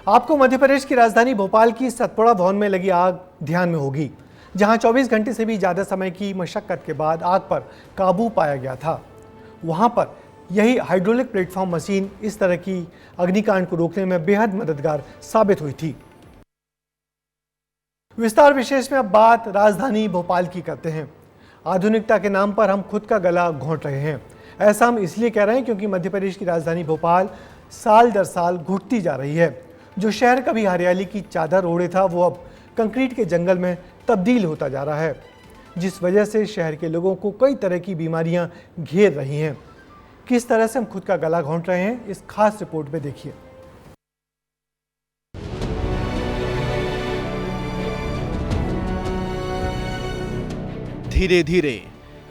आपको मध्य प्रदेश की राजधानी भोपाल की सतपुड़ा भवन में लगी आग ध्यान में होगी, जहां 24 घंटे से भी ज़्यादा समय की मशक्कत के बाद आग पर काबू पाया गया था। वहां पर यही हाइड्रोलिक प्लेटफॉर्म मशीन इस तरह की अग्निकांड को रोकने में बेहद मददगार साबित हुई थी। विस्तार विशेष में अब बात राजधानी भोपाल की करते हैं। आधुनिकता के नाम पर हम खुद का गला घोंट रहे हैं। ऐसा हम इसलिए कह रहे हैं क्योंकि मध्य प्रदेश की राजधानी भोपाल साल दर साल घुटती जा रही है। जो शहर कभी हरियाली की चादर ओढ़े था, वो अब कंक्रीट के जंगल में तब्दील होता जा रहा है, जिस वजह से शहर के लोगों को कई तरह की बीमारियां घेर रही हैं। किस तरह से हम खुद का गला घोंट रहे हैं, इस खास रिपोर्ट में देखिए। धीरे धीरे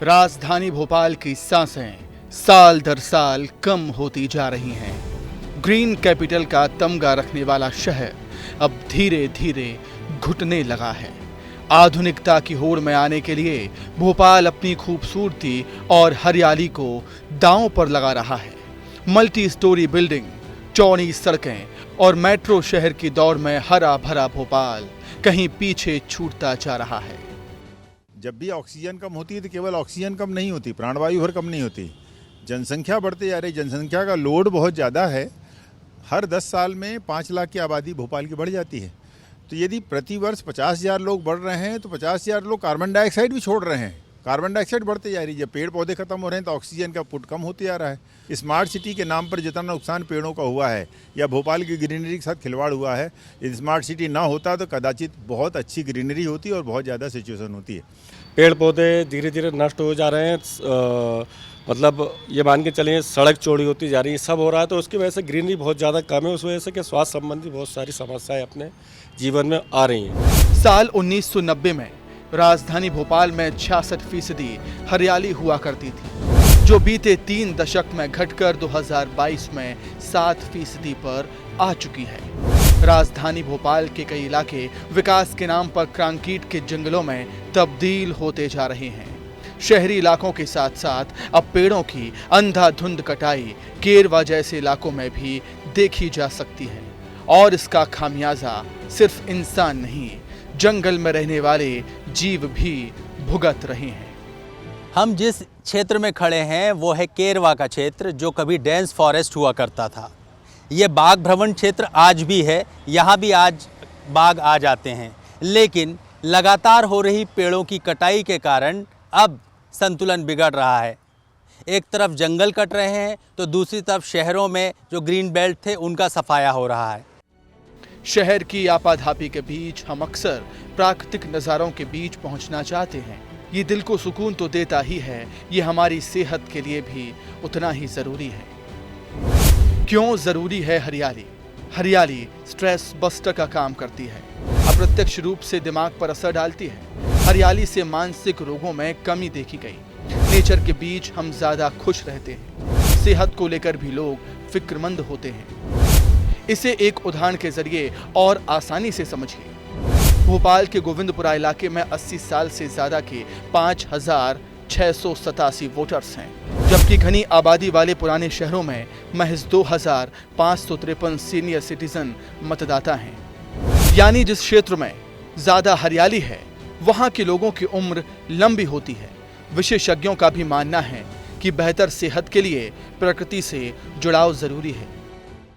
राजधानी भोपाल की सांसें साल दर साल कम होती जा रही हैं। ग्रीन कैपिटल का तमगा रखने वाला शहर अब धीरे धीरे घुटने लगा है। आधुनिकता की होड़ में आने के लिए भोपाल अपनी खूबसूरती और हरियाली को दांव पर लगा रहा है। मल्टी स्टोरी बिल्डिंग, चौड़ी सड़कें और मेट्रो शहर की दौड़ में हरा भरा भोपाल कहीं पीछे छूटता जा रहा है। जब भी ऑक्सीजन कम होती है तो केवल ऑक्सीजन कम नहीं होती, प्राणवायु भर कम नहीं होती। जनसंख्या बढ़ते जा रही, जनसंख्या का लोड बहुत ज़्यादा है। हर 10 साल में 5 लाख की आबादी भोपाल की बढ़ जाती है। तो यदि प्रति वर्ष 50,000 लोग बढ़ रहे हैं तो 50,000 लोग कार्बन डाइऑक्साइड भी छोड़ रहे हैं। कार्बन डाइऑक्साइड बढ़ते जा रही है। जब पेड़ पौधे खत्म हो रहे हैं तो ऑक्सीजन का पुट कम होते जा रहा है। स्मार्ट सिटी के नाम पर जितना नुकसान पेड़ों का हुआ है या भोपाल की ग्रीनरी के साथ खिलवाड़ हुआ है, यदि स्मार्ट सिटी ना होता तो कदाचित बहुत अच्छी ग्रीनरी होती और बहुत ज़्यादा सिचुएशन होती है। पेड़ पौधे धीरे धीरे नष्ट हो जा रहे हैं। मतलब ये मान के चलिए सड़क चौड़ी होती जा रही है, सब हो रहा है, तो उसकी वजह से ग्रीनरी बहुत ज़्यादा कम है। उस वजह से कि स्वास्थ्य संबंधी बहुत सारी समस्याएं अपने जीवन में आ रही हैं। साल 1990 में राजधानी भोपाल में 66% हरियाली हुआ करती थी, जो बीते 3 दशक में घटकर 2022 में 7% पर आ चुकी है। राजधानी भोपाल के कई इलाके विकास के नाम पर कंक्रीट के जंगलों में तब्दील होते जा रहे हैं। शहरी इलाकों के साथ साथ अब पेड़ों की अंधाधुंध कटाई केरवा जैसे इलाकों में भी देखी जा सकती है, और इसका खामियाजा सिर्फ इंसान नहीं, जंगल में रहने वाले जीव भी भुगत रहे हैं। हम जिस क्षेत्र में खड़े हैं वो है केरवा का क्षेत्र, जो कभी डेंस फॉरेस्ट हुआ करता था। ये बाघ भ्रमण क्षेत्र आज भी है, यहाँ भी आज बाघ आ जाते हैं, लेकिन लगातार हो रही पेड़ों की कटाई के कारण अब संतुलन बिगड़ रहा है। एक तरफ जंगल कट रहे हैं तो दूसरी तरफ शहरों में जो ग्रीन बेल्ट थे उनका सफाया हो रहा है। शहर की आपाधापी के बीच हम अक्सर प्राकृतिक नज़ारों के बीच पहुंचना चाहते हैं। ये दिल को सुकून तो देता ही है, ये हमारी सेहत के लिए भी उतना ही ज़रूरी है। क्यों ज़रूरी है हरियाली? हरियाली स्ट्रेस बस्टर का काम करती है, अप्रत्यक्ष रूप से दिमाग पर असर डालती है। हरियाली से मानसिक रोगों में कमी देखी गई। नेचर के बीच हम ज़्यादा खुश रहते हैं। सेहत को लेकर भी लोग फिक्रमंद होते हैं। इसे एक उदाहरण के जरिए और आसानी से समझिए। भोपाल के गोविंदपुरा इलाके में 80 साल से ज़्यादा के 5,687 वोटर्स हैं, जबकि घनी आबादी वाले पुराने शहरों में महज 2,553 सीनियर सिटीजन मतदाता हैं। यानी जिस क्षेत्र में ज़्यादा हरियाली है वहाँ के लोगों की उम्र लंबी होती है। विशेषज्ञों का भी मानना है कि बेहतर सेहत के लिए प्रकृति से जुड़ाव ज़रूरी है।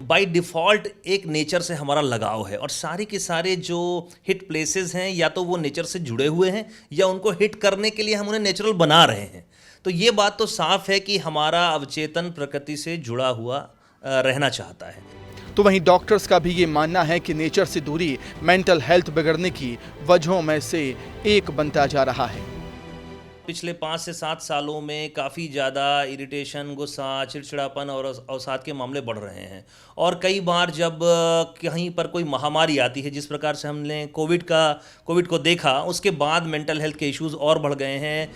बाय डिफ़ॉल्ट एक नेचर से हमारा लगाव है, और सारे के सारे जो हिट प्लेसेस हैं या तो वो नेचर से जुड़े हुए हैं या उनको हिट करने के लिए हम उन्हें नेचुरल बना रहे हैं। तो ये बात तो साफ है कि हमारा अवचेतन प्रकृति से जुड़ा हुआ रहना चाहता है। तो वहीं डॉक्टर्स का भी ये मानना है कि नेचर से दूरी मेंटल हेल्थ बिगड़ने की वजहों में से एक बनता जा रहा है। पिछले 5 से 7 सालों में काफ़ी ज़्यादा इरिटेशन, गुस्सा, चिड़चिड़ापन और अवसाद के मामले बढ़ रहे हैं। और कई बार जब कहीं पर कोई महामारी आती है, जिस प्रकार से हमने कोविड को देखा, उसके बाद मेंटल हेल्थ के इश्यूज और बढ़ गए हैं।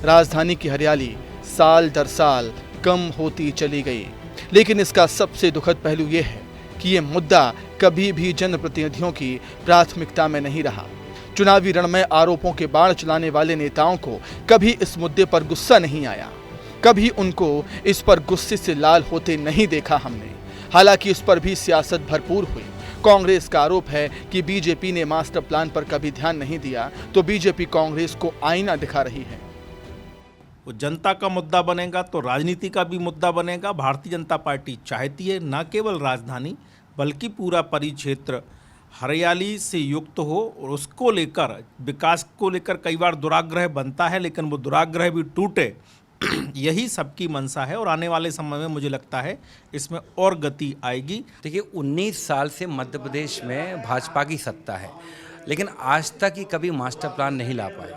राजधानी की हरियाली साल दर साल कम होती चली गई, लेकिन इसका सबसे दुखद पहलू ये है कि ये मुद्दा कभी भी जनप्रतिनिधियों की प्राथमिकता में नहीं रहा। चुनावी रण में आरोपों के बाण चलाने वाले नेताओं को कभी इस मुद्दे पर गुस्सा नहीं आया, कभी उनको इस पर गुस्से से लाल होते नहीं देखा हमने। हालांकि उस पर भी सियासत भरपूर हुई। कांग्रेस का आरोप है कि बीजेपी ने मास्टर प्लान पर कभी ध्यान नहीं दिया, तो बीजेपी कांग्रेस को आईना दिखा रही है। वो जनता का मुद्दा बनेगा तो राजनीति का भी मुद्दा बनेगा। भारतीय जनता पार्टी चाहती है न केवल राजधानी बल्कि पूरा परिक्षेत्र हरियाली से युक्त हो, और उसको लेकर विकास को लेकर कई बार दुराग्रह बनता है, लेकिन वो दुराग्रह भी टूटे, यही सबकी मंशा है। और आने वाले समय में मुझे लगता है इसमें और गति आएगी। देखिए 19 साल से मध्य प्रदेश में भाजपा की सत्ता है, लेकिन आज तक ही कभी मास्टर प्लान नहीं ला पाए।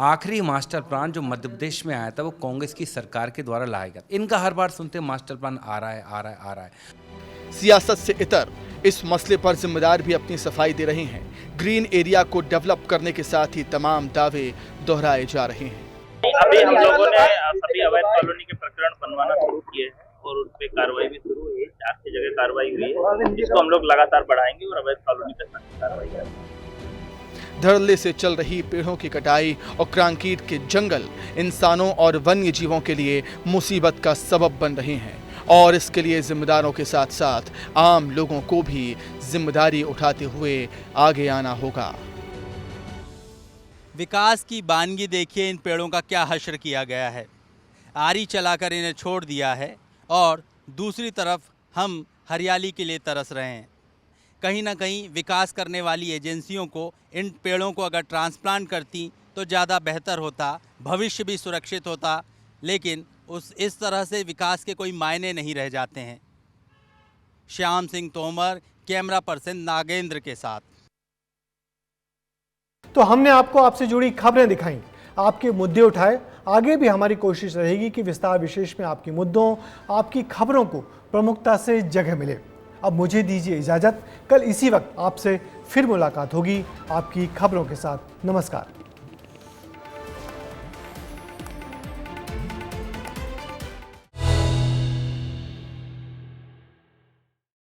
आखिरी मास्टर प्लान जो मध्य प्रदेश में आया था वो कांग्रेस की सरकार के द्वारा लाया गया। इनका हर बार सुनते मास्टर प्लान आ रहा है, आ रहा है, आ रहा है। सियासत से इतर इस मसले पर जिम्मेदार भी अपनी सफाई दे रहे हैं। ग्रीन एरिया को डेवलप करने के साथ ही तमाम दावे दोहराए जा रहे हैं। अभी हम लोगों ने सभी अवैध कॉलोनी के प्रकरण बनवाना शुरू किए हैं और उन पे कार्रवाई भी शुरू हुई है। 4 की जगह कार्रवाई हुई है, जिसको हम लोग लगातार बढ़ाएंगे और अवैध कॉलोनी पे सख्त कार्रवाई करेंगे। धड़ल्ले से चल रही पेड़ों की कटाई और कंक्रीट के जंगल इंसानों और वन्य जीवों के लिए मुसीबत का सबब बन रहे हैं, और इसके लिए जिम्मेदारों के साथ साथ आम लोगों को भी जिम्मेदारी उठाते हुए आगे आना होगा। विकास की बानगी देखिए, इन पेड़ों का क्या हश्र किया गया है। आरी चलाकर इन्हें छोड़ दिया है और दूसरी तरफ हम हरियाली के लिए तरस रहे हैं। कहीं ना कहीं विकास करने वाली एजेंसियों को इन पेड़ों को अगर ट्रांसप्लांट करती तो ज़्यादा बेहतर होता, भविष्य भी सुरक्षित होता, लेकिन इस तरह से विकास के कोई मायने नहीं रह जाते हैं। श्याम सिंह तोमर, कैमरा पर्सन नागेंद्र के साथ। तो हमने आपसे जुड़ी खबरें दिखाई, आपके मुद्दे उठाए। आगे भी हमारी कोशिश रहेगी कि विस्तार विशेष में आपके मुद्दों, आपकी खबरों को प्रमुखता से जगह मिले। अब मुझे दीजिए इजाजत, कल इसी वक्त आपसे फिर मुलाकात होगी आपकी खबरों के साथ। नमस्कार।